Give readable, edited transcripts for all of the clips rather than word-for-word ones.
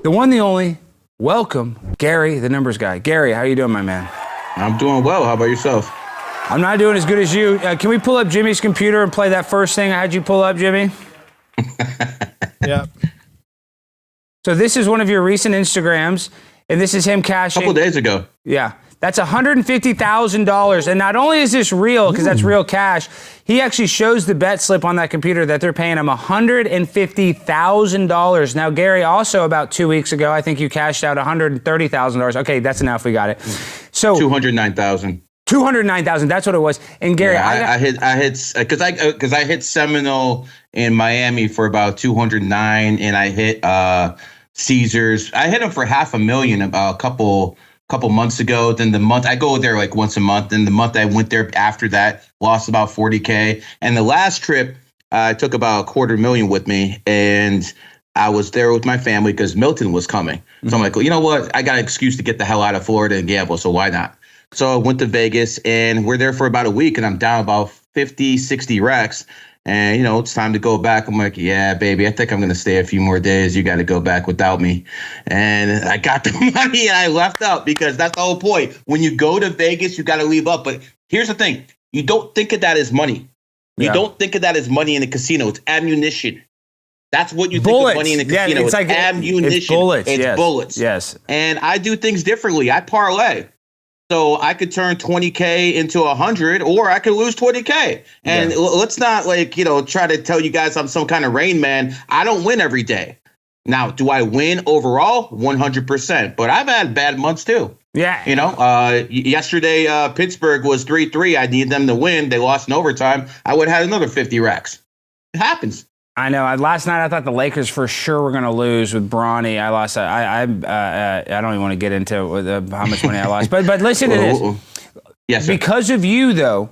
the one, the only. Welcome, Gary, the numbers guy. Gary, how you doing, my man? I'm doing well. How about yourself? I'm not doing as good as you. Can we pull up Jimmy's computer and play that first thing I had you pull up, Jimmy? Yeah. So this is one of your recent Instagrams, and this is him cashing. A couple days ago. Yeah. That's $150,000. And not only is this real, because that's real cash, he actually shows the bet slip on that computer that they're paying him $150,000. Now, Gary, also about 2 weeks ago, I think you cashed out $130,000. Okay, that's enough. We got it. So $209,000. $209,000. That's what it was. And Gary, yeah, I hit because I hit Seminole in Miami for about 209, and I hit Caesars. I hit them for $500,000 a couple months ago. Then the month I go there like once a month. Then the month I went there after that, lost about $40K. And the last trip, I took about $250,000 with me, and I was there with my family because Milton was coming. So I'm like, well, you know what? I got an excuse to get the hell out of Florida and gamble, so why not? So I went to Vegas, and we're there for about a week, and I'm down about 50, 60 racks. And, it's time to go back. I'm like, yeah, baby, I think I'm going to stay a few more days. You got to go back without me. And I got the money and I left out because that's the whole point. When you go to Vegas, you got to leave up. But here's the thing. You don't think of that as money. You don't think of that as money in the casino. It's ammunition. That's what you think of money in the casino. It's like ammunition. It's bullets. It's bullets. Yes. And I do things differently. I parlay. So I could turn 20K into 100, or I could lose 20K. And let's not try to tell you guys I'm some kind of Rain Man. I don't win every day. Now, do I win overall? 100%. But I've had bad months too. Yeah. Yesterday, Pittsburgh was 3-3. I need them to win. They lost in overtime. I would have had another 50 racks. It happens. I know. Last night I thought the Lakers for sure were going to lose with Bronny. I lost. I don't even want to get into how much money I lost. But listen to this. Yes, sir. Because of you, though,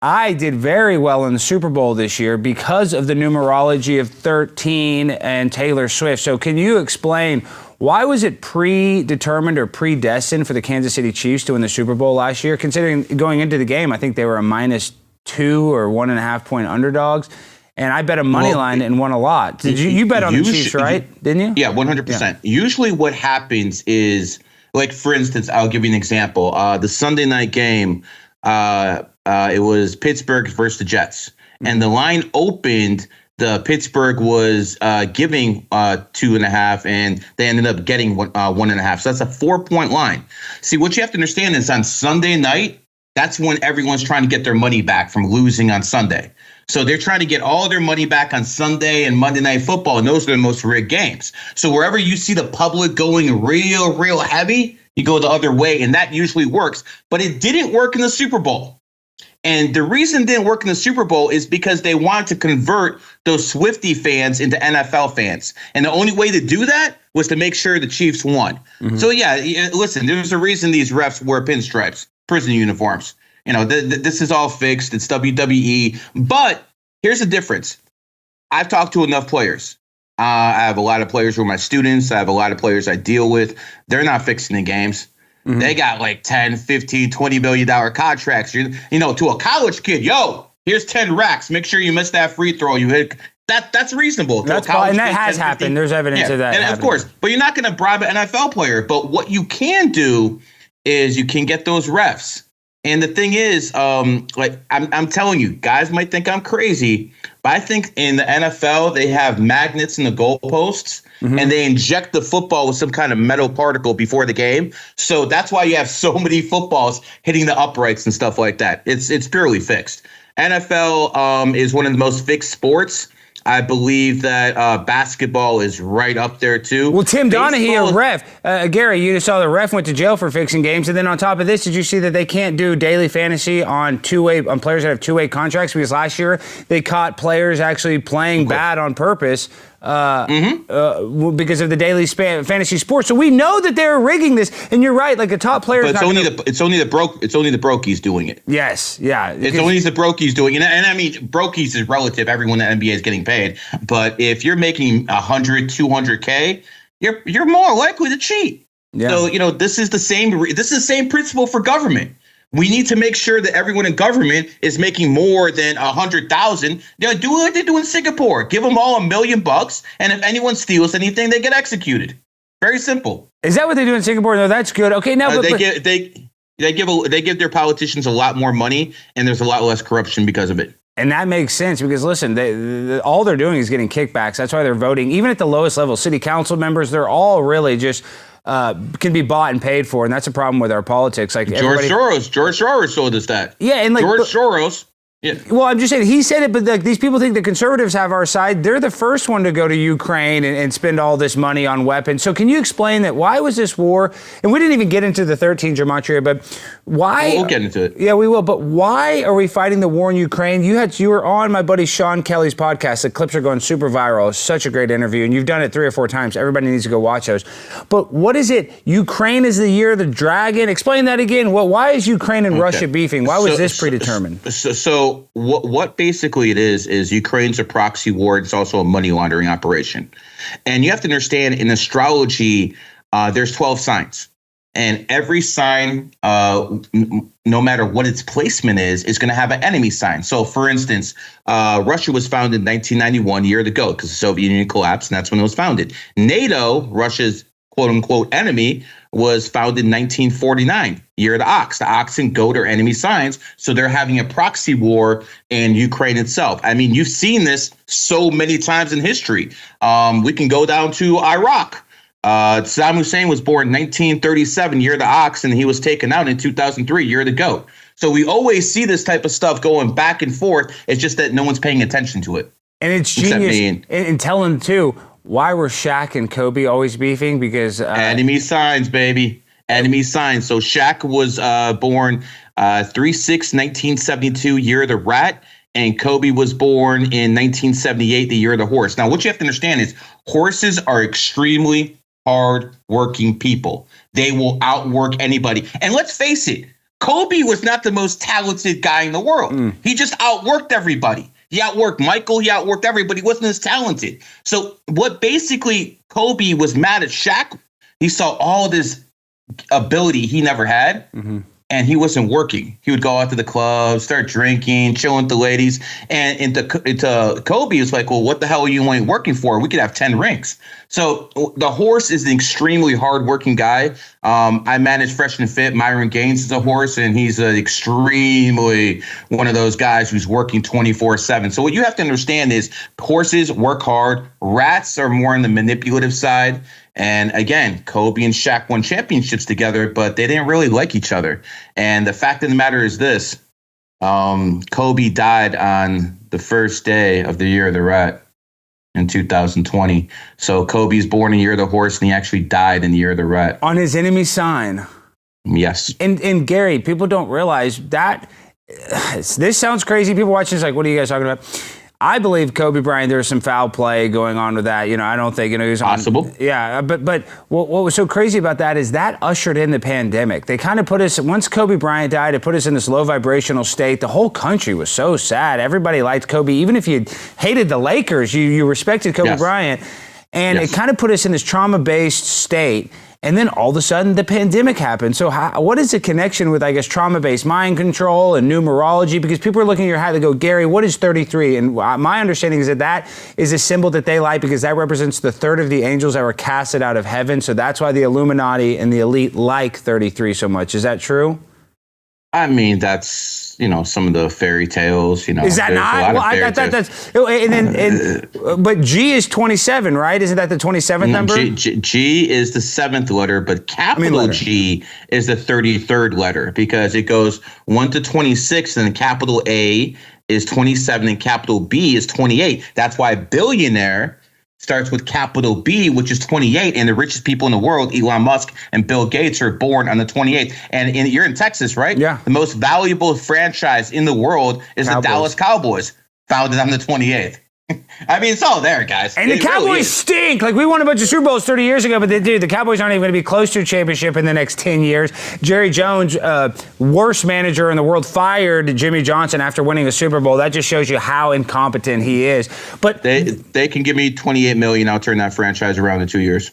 I did very well in the Super Bowl this year because of the numerology of 13 and Taylor Swift. So can you explain why was it predetermined or predestined for the Kansas City Chiefs to win the Super Bowl last year? Considering going into the game, I think they were a -2 or 1.5 point underdogs. And I bet a money line and won a lot. Did you bet on the Chiefs, right? Didn't you? Yeah, 100%. Yeah. Usually what happens is, like, for instance, I'll give you an example. The Sunday night game, it was Pittsburgh versus the Jets. And the line opened, Pittsburgh was giving 2.5, and they ended up getting 1.5. So that's a 4-point line. See, what you have to understand is on Sunday night, that's when everyone's trying to get their money back from losing on Sunday. So they're trying to get all their money back on Sunday and Monday Night Football, and those are the most rigged games. So wherever you see the public going real heavy, you go the other way, and that usually works. But it didn't work in the Super Bowl. And the reason it didn't work in the Super Bowl is because they wanted to convert those Swiftie fans into NFL fans. And the only way to do that was to make sure the Chiefs won. Mm-hmm. So, listen, there's a reason these refs wear pinstripes, prison uniforms. This is all fixed. It's WWE. But here's the difference. I've talked to enough players. I have a lot of players who are my students. I have a lot of players I deal with. They're not fixing the games. Mm-hmm. They got like 10, 15, $20 million contracts. To a college kid, here's 10 racks. Make sure you miss that free throw. You hit that's reasonable. That's fine. And that has happened. There's evidence of that. And of course, but you're not going to bribe an NFL player. But what you can do is you can get those refs. And the thing is, I'm telling you, guys might think I'm crazy, but I think in the NFL, they have magnets in the goalposts, and they inject the football with some kind of metal particle before the game. So that's why you have so many footballs hitting the uprights and stuff like that. It's purely fixed. NFL is one of the most fixed sports. I believe that basketball is right up there, too. Well, Tim Donaghy, a ref. Gary, you saw the ref went to jail for fixing games. And then on top of this, did you see that they can't do daily fantasy on players that have two-way contracts? Because last year they caught players actually playing bad on purpose because of the daily fantasy sports. So we know that they're rigging this. And you're right, like the top players. But it's only the brokies doing it. Yes, yeah. It's only the brokies doing it. And I mean, brokies is relative. Everyone in the NBA is getting paid. But if you're making 100, 200K, you're more likely to cheat. Yeah. So, this is the same principle for government. We need to make sure that everyone in government is making more than 100,000. Do what they do in Singapore. Give them all $1 million, and if anyone steals anything, they get executed. Very simple. Is that what they do in Singapore? No, that's good. Okay, now They give their politicians a lot more money, and there's a lot less corruption because of it. And that makes sense because, listen, all they're doing is getting kickbacks. That's why they're voting. Even at the lowest level, city council members, they're all really just can be bought and paid for. And that's a problem with our politics. Like George Soros told us that. Yeah, and like George Soros. Yeah. Well, I'm just saying, he said it, but like, these people think the conservatives have our side. They're the first one to go to Ukraine and spend all this money on weapons. So can you explain that? Why was this war? And we didn't even get into the 13 gematria, but why? We'll get into it. Yeah, we will. But why are we fighting the war in Ukraine? You were on my buddy Sean Kelly's podcast. The clips are going super viral. It's such a great interview, and you've done it 3 or 4 times. Everybody needs to go watch those. But what is it? Ukraine is the year of the dragon. Explain that again. Why is Ukraine and Russia beefing? Why was this predetermined? So what basically it is Ukraine's a proxy war. It's also a money laundering operation. And you have to understand, in astrology, there's 12 signs. And every sign, no matter what its placement is going to have an enemy sign. So, for instance, Russia was founded in 1991, year of the goat, because the Soviet Union collapsed, and that's when it was founded. NATO, Russia's quote-unquote enemy, was founded in 1949, year of the ox. The ox and goat are enemy signs, so they're having a proxy war in Ukraine itself. I mean, you've seen this so many times in history. We can go down to Iraq. Saddam Hussein was born in 1937, year of the ox, and he was taken out in 2003, year of the goat. So we always see this type of stuff going back and forth. It's just that no one's paying attention to it. And it's genius. And telling, too, why were Shaq and Kobe always beefing? Because enemy signs, baby. Enemy signs. So Shaq was born 3/6/1972, year of the rat. And Kobe was born in 1978, the year of the horse. Now, what you have to understand is horses are extremely hard-working people. They will outwork anybody. And let's face it, Kobe was not the most talented guy in the world. He just outworked everybody. He outworked Michael. He outworked everybody. He wasn't as talented. So what basically Kobe was mad at Shaq, he saw all this ability he never had. And he wasn't working. He would go out to the club, start drinking, chilling with the ladies. And into Kobe, it's like, well, what the hell are you only working for? We could have 10 rings. So the horse is an extremely hardworking guy. I manage Fresh and Fit. Myron Gaines is a horse, and he's extremely one of those guys who's working 24/7. So what you have to understand is horses work hard. Rats are more on the manipulative side. And again, Kobe and Shaq won championships together, but they didn't really like each other. And the fact of the matter is this. Kobe died on the first day of the year of the rat in 2020. So Kobe's born in the year of the horse, and he actually died in the year of the rat. On his enemy sign. Yes. And Gary, people don't realize that. This sounds crazy. People watching this like, what are you guys talking about? I believe Kobe Bryant, there's some foul play going on with that. I don't think, he was possible. Yeah, but what was so crazy about that is that ushered in the pandemic. They kind of put us, once Kobe Bryant died, it put us in this low vibrational state. The whole country was so sad. Everybody liked Kobe. Even if you hated the Lakers, you respected Kobe Bryant. And it kind of put us in this trauma-based state. And then all of a sudden, the pandemic happened. So what is the connection with, I guess, trauma-based mind control and numerology? Because people are looking at your hat, they go, Gary, what is 33? And my understanding is that is a symbol that they like because that represents the third of the angels that were casted out of heaven. So that's why the Illuminati and the elite like 33 so much. Is that true? I mean, that's, some of the fairy tales, Is that not? Well, I thought that's, but G is 27, right? Isn't that the 27th number? G is the 7th letter, but capital G is the 33rd letter because it goes 1 to 26, and capital A is 27 and capital B is 28. That's why billionaire starts with capital B, which is 28, and the richest people in the world, Elon Musk and Bill Gates, are born on the 28th. And you're in Texas, right? Yeah. The most valuable franchise in the world is the Dallas Cowboys, founded on the 28th. I mean, it's all there, guys. And the Cowboys stink. Like, we won a bunch of Super Bowls 30 years ago, but the Cowboys aren't even going to be close to a championship in the next 10 years. Jerry Jones, worst manager in the world, fired Jimmy Johnson after winning a Super Bowl. That just shows you how incompetent he is. But they can give me $28 million. I'll turn that franchise around in 2 years.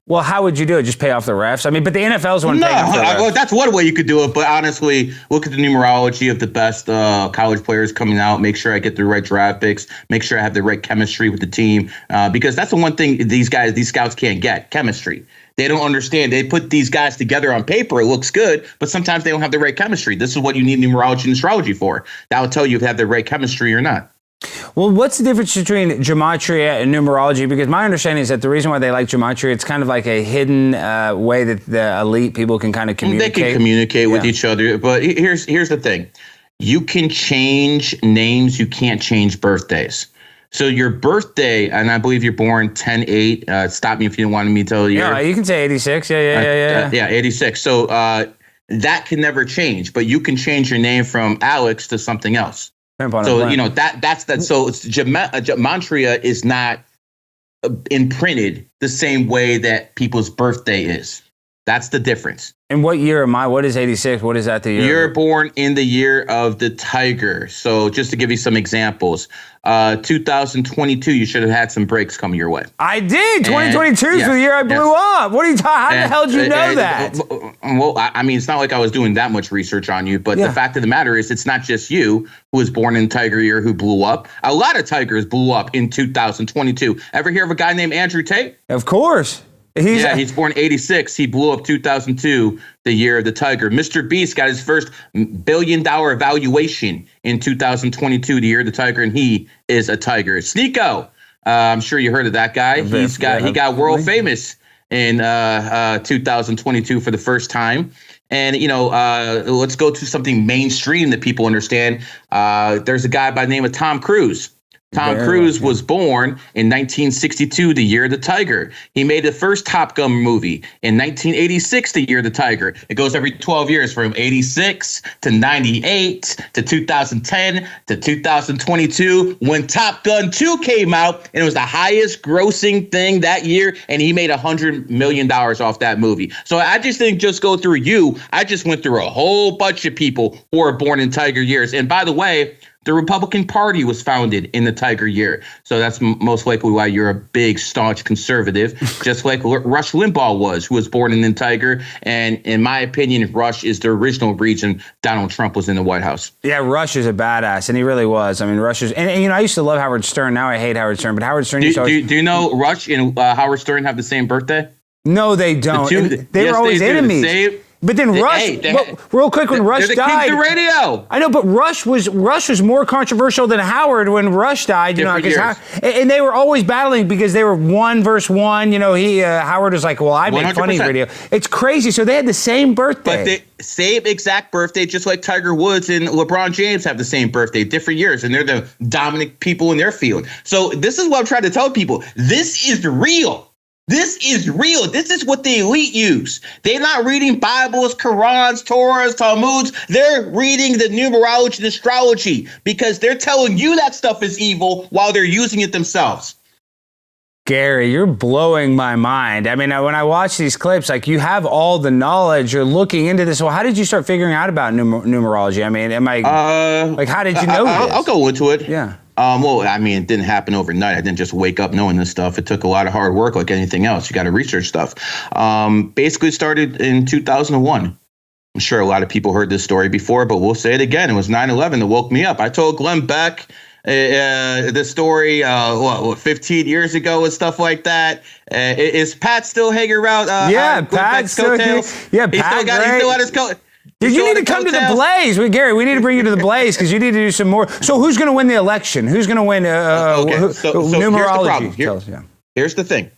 Well, how would you do it? Just pay off the refs? I mean, but the NFL's one paying off the refs. Well, that's one way you could do it. But honestly, look at the numerology of the best college players coming out. Make sure I get the right draft picks. Make sure I have the right chemistry with the team. Because that's the one thing these scouts can't get, chemistry. They don't understand. They put these guys together on paper. It looks good, but sometimes they don't have the right chemistry. This is what you need numerology and astrology for. That will tell you if they have the right chemistry or not. Well, what's the difference between gematria and numerology? Because my understanding is that the reason why they like gematria, it's kind of like a hidden way that the elite people can kind of communicate. They can communicate with each other. But here's the thing. You can change names. You can't change birthdays. So your birthday, and I believe you're born 10/8. Stop me if you don't want me to tell you. Yeah, you can say 86. Yeah, 86. So that can never change. But you can change your name from Alex to something else. So, you know, that's that. So it's gematria is not imprinted the same way that people's birthday is. That's the difference. And what year am I? What is 86? What is that the year? You're born in the year of the tiger. So just to give you some examples, 2022, you should have had some breaks coming your way. I did. 2022 is the year I blew up. What are you talking? How the hell did you know that? Well, I mean, it's not like I was doing that much research on you, but the fact of the matter is it's not just you who was born in tiger year who blew up. A lot of tigers blew up in 2022. Ever hear of a guy named Andrew Tate? Of course. He's born 86. He blew up 2002, the year of the tiger. Mr. Beast got his first $1 billion valuation in 2022, the year of the tiger, and he is a tiger. Sneeko, I'm sure you heard of that guy. He got world famous in 2022 for the first time. And, you know, let's go to something mainstream that people understand. There's a guy by the name of Tom Cruise. Tom Cruise was born in 1962, the year of the tiger. He made the first Top Gun movie in 1986, the year of the tiger. It goes every 12 years from 86 to 98 to 2010 to 2022 when Top Gun 2 came out, and it was the highest grossing thing that year, and he made $100 million off that movie. So I just didn't just go through you. I just went through a whole bunch of people who were born in tiger years. And by the way, the Republican Party was founded in the tiger year. So that's most likely why you're a big, staunch conservative, just like Rush Limbaugh was, who was born in the tiger. And in my opinion, Rush is the original reason Donald Trump was in the White House. Yeah, Rush is a badass, and he really was. I mean, Rush is, and you know, I used to love Howard Stern. Now I hate Howard Stern, but Howard Stern used to always... Do you know Rush and Howard Stern have the same birthday? No, they don't. They were always enemies. But then Rush, real quick, when Rush died, the radio. I know, but Rush was more controversial than Howard when Rush died. You know, and they were always battling because they were 1 versus 1. You know, Howard was like, "Well, I make 100%. Funny radio." It's crazy. So they had the same birthday, but the same exact birthday, just like Tiger Woods and LeBron James have the same birthday, different years, and they're the dominant people in their field. So this is what I'm trying to tell people: this is real. This is real. This is what the elite use. They're not reading Bibles, Qurans, Torahs, Talmuds. They're reading the numerology and astrology because they're telling you that stuff is evil while they're using it themselves. Gary, you're blowing my mind. I mean, when I watch these clips, like you have all the knowledge, you're looking into this. Well, how did you start figuring out about numerology? I mean, how did you know this? I'll go into it. Yeah. Well, I mean, it didn't happen overnight. I didn't just wake up knowing this stuff. It took a lot of hard work like anything else. You got to research stuff. Basically started in 2001. I'm sure a lot of people heard this story before, but we'll say it again. It was 9/11 that woke me up. I told Glenn Beck the story 15 years ago and stuff like that. Is Pat still hanging around? Pat still. Yeah, Pat. He still got his coat. Did you need to come to the Blaze? Gary, we need to bring you to the Blaze because you need to do some more. So who's going to win the election? Who's going to win numerology? Here's the thing,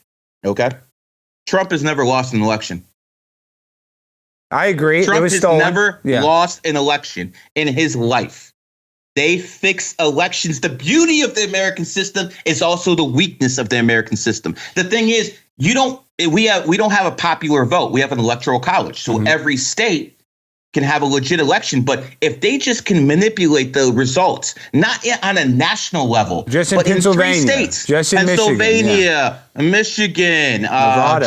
okay? Trump has never lost an election. I agree. Trump has never lost an election in his life. They fix elections. The beauty of the American system is also the weakness of the American system. The thing is, we don't have a popular vote. We have an electoral college. So every state can have a legit election, but if they just can manipulate the results, not on a national level, just in Pennsylvania, in 3 states, just in Michigan,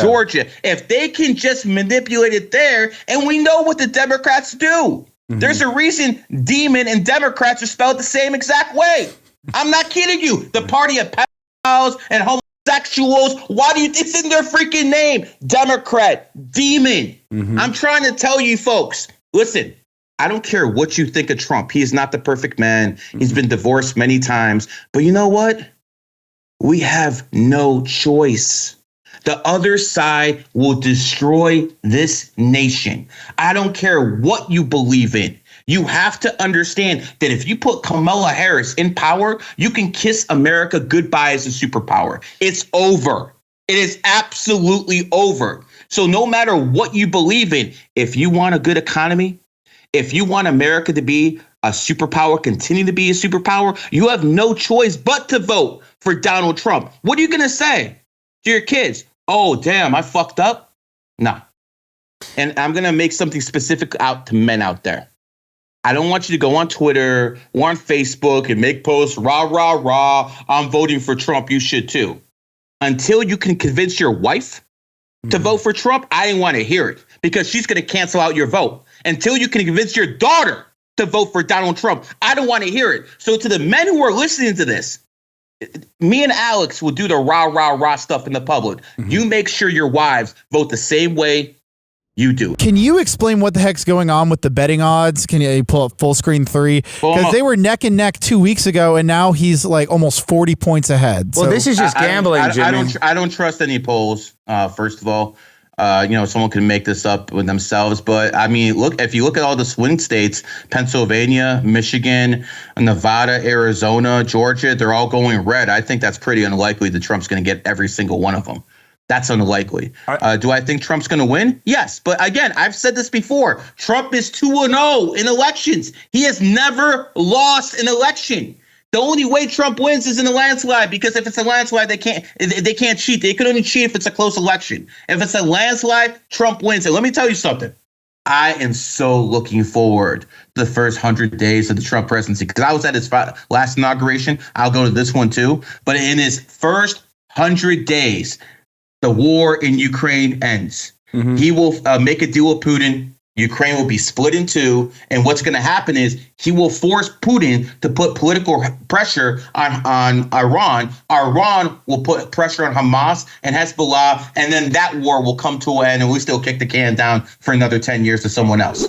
Georgia, if they can just manipulate it there, and we know what the Democrats do. There's a reason demon and Democrats are spelled the same exact way. I'm not kidding you. The party of pedophiles and homosexuals. Why do you? It's in their freaking name. Democrat, demon. I'm trying to tell you folks, listen, I don't care what you think of Trump. He is not the perfect man. He's been divorced many times. But you know what? We have no choice. The other side will destroy this nation. I don't care what you believe in. You have to understand that if you put Kamala Harris in power, you can kiss America goodbye as a superpower. It's over. It is absolutely over. So no matter what you believe in, if you want a good economy, if you want America to be a superpower, continue to be a superpower, you have no choice but to vote for Donald Trump. What are you going to say to your kids? Oh, damn, I fucked up? No. And I'm going to make something specific out to men out there. I don't want you to go on Twitter or on Facebook and make posts, rah, rah, rah, I'm voting for Trump, you should too. Until you can convince your wife to vote for Trump, I didn't want to hear it because she's going to cancel out your vote. Until you can convince your daughter to vote for Donald Trump, I don't want to hear it. So to the men who are listening to this, me and Alex will do the rah, rah, rah stuff in the public. You make sure your wives vote the same way you do. Can you explain what the heck's going on with the betting odds? Can you pull up full screen 3? Because they were neck and neck 2 weeks ago, and now he's like almost 40 points ahead. Well, this is just gambling, Jimmy. I don't trust any polls, first of all. Someone can make this up with themselves. But I mean, look, if you look at all the swing states, Pennsylvania, Michigan, Nevada, Arizona, Georgia, they're all going red. I think that's pretty unlikely that Trump's going to get every single one of them. That's unlikely. Do I think Trump's going to win? Yes. But again, I've said this before. Trump is 2-0 in elections. He has never lost an election. The only way Trump wins is in a landslide, because if it's a landslide, they can't cheat. They can only cheat if it's a close election. If it's a landslide, Trump wins. And let me tell you something. I am so looking forward to the first 100 days of the Trump presidency, because I was at his last inauguration. I'll go to this one too. But in his first 100 days, the war in Ukraine ends. He will make a deal with Putin. Ukraine will be split in two. And what's going to happen is he will force Putin to put political pressure on Iran. Iran will put pressure on Hamas and Hezbollah. And then that war will come to an end, and we still kick the can down for another 10 years to someone else.